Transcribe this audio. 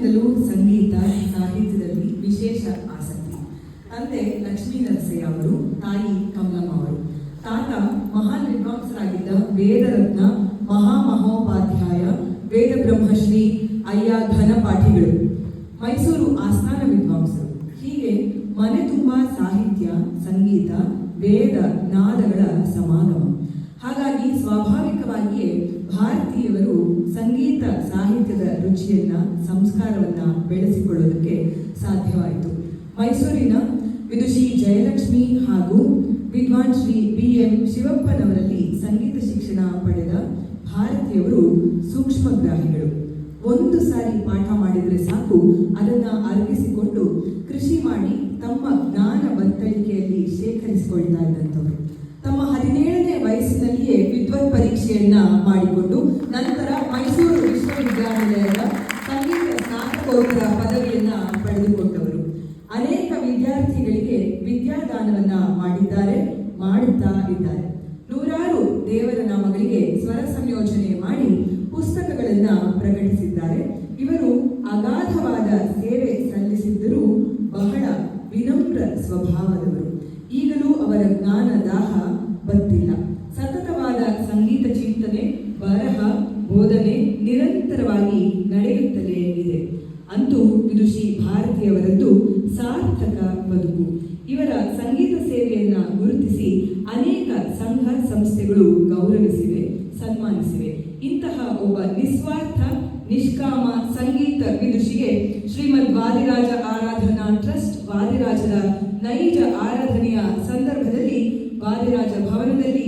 ಬಾಲ್ಯದಿಂದಲೂ ಸಂಗೀತ ಸಾಹಿತ್ಯದಲ್ಲಿ ವಿಶೇಷ ಆಸಕ್ತಿ. ತಂದೆ ಲಕ್ಷ್ಮೀ ನರಸಯ್ಯ ಅವರು, ತಾಯಿ ಕಮಲಮ್ಮ ಅವರು. ತಾತ ಮಹಾನ್ ವಿದ್ವಾಂಸರಾಗಿದ್ದ ವೇದರತ್ನ ಮಹಾಮಹೋಪಾಧ್ಯಾಯ ವೇದ ಬ್ರಹ್ಮಶ್ರೀ ಅಯ್ಯ ಘನಪಾಠಿಗಳು, ಮೈಸೂರು ಆಸ್ಥಾನ ವಿದ್ವಾಂಸರು. ಹೀಗೆ ಮನೆ ತುಂಬ ಸಾಹಿತ್ಯ, ಸಂಗೀತ, ವೇದ ನಾದಗಳ ಸಮಾಗಮ. ಹಾಗಾಗಿ ಸ್ವಾಭಾವಿಕವಾಗಿಯೇ ಭಾರತೀಯವರು ಸಂಗೀತ ಸಾಹಿತ್ಯದ ರುಚಿಯನ್ನ, ಸಂಸ್ಕಾರವನ್ನ ಬೆಳೆಸಿಕೊಳ್ಳೋದಕ್ಕೆ ಸಾಧ್ಯವಾಯಿತು. ಮೈಸೂರಿನ ವಿದುಷಿ ಜಯಲಕ್ಷ್ಮಿ ಹಾಗೂ ವಿದ್ವಾನ್ ಶ್ರೀ BM ಶಿವಪ್ಪನವರಲ್ಲಿ ಸಂಗೀತ ಶಿಕ್ಷಣ ಪಡೆದ ಭಾರತೀಯವರು ಸೂಕ್ಷ್ಮಗ್ರಾಹಿಗಳು. ಒಂದು ಸಾರಿ ಪಾಠ ಮಾಡಿದರೆ ಸಾಕು, ಅದನ್ನ ಅರ್ಗಿಸಿಕೊಂಡು ಕೃಷಿ ಮಾಡಿ ತಮ್ಮ ಜ್ಞಾನ ಬತ್ತಳಿಕೆಯಲ್ಲಿ ಶೇಖರಿಸಿಕೊಳ್ತಾ ಇದ್ದಂಥವರು. ತಮ್ಮ 17ನೇ ವಯಸ್ಸಿನಲ್ಲಿಯೇ ವಿದ್ವತ್ ಪರೀಕ್ಷೆಯನ್ನ ಮಾಡಿಕೊಂಡು ನಂತರ ಮೈಸೂರು ವಿಶ್ವವಿದ್ಯಾನಿಲಯದ ಸಂಗೀತ ಸ್ನಾತಕೋತ್ತರ ಪದವಿಯನ್ನ ಪಡೆದುಕೊಂಡವರು. ಅನೇಕ ವಿದ್ಯಾರ್ಥಿಗಳಿಗೆ ವಿದ್ಯಾದಾನವನ್ನ ಮಾಡಿದ್ದಾರೆ, ಮಾಡುತ್ತಾ ಇದ್ದಾರೆ. ನೂರಾರು ದೇವರ ನಾಮಗಳಿಗೆ ಸ್ವರ ಸಂಯೋಜನೆ ಮಾಡಿ ಪುಸ್ತಕಗಳನ್ನ ಪ್ರಕಟಿಸಿದ್ದಾರೆ. ಇವರು ಅಗಾಧವಾದ ಸೇವೆ ಸಲ್ಲಿಸಿದ್ದರೂ ಬಹಳ ವಿನಮ್ರ ಸ್ವಭಾವದವರು. ಈಗಲೂ ಅವರ ಜ್ಞಾನ ದಾಹ ಬತ್ತಿಲ್ಲ. ಸತತವಾದ ಸಂಗೀತ ಚಿಂತನೆ, ಬರಹ, ಬೋಧನೆ ನಿರಂತರವಾಗಿ ನಡೆಯುತ್ತಲೇ ಇದೆ. ಅಂತೂ ವಿದುಷಿ ಭಾರತೀಯವರದ್ದು ಸಾರ್ಥಕ ಬದುಕು. ಇವರ ಸಂಗೀತ ಸೇವೆಯನ್ನ ಗುರುತಿಸಿ ಅನೇಕ ಸಂಘ ಸಂಸ್ಥೆಗಳು ಗೌರವಿಸಿವೆ, ಸನ್ಮಾನಿಸಿವೆ. ಇಂತಹ ಒಬ್ಬ ನಿಸ್ವಾರ್ಥ ನಿಷ್ಕಾಮ ಸಂಗೀತ ವಿದುಷಿಗೆ ಶ್ರೀಮದ್ ವಾದಿರಾಜ ಆರಾಧನಾ ಟ್ರಸ್ಟ್ ವಾದಿರಾಜರ ನೈಜ ಆರಾಧನೆಯ ಸಂದರ್ಭದಲ್ಲಿ ವಾದಿರಾಜ ಭವನದಲ್ಲಿ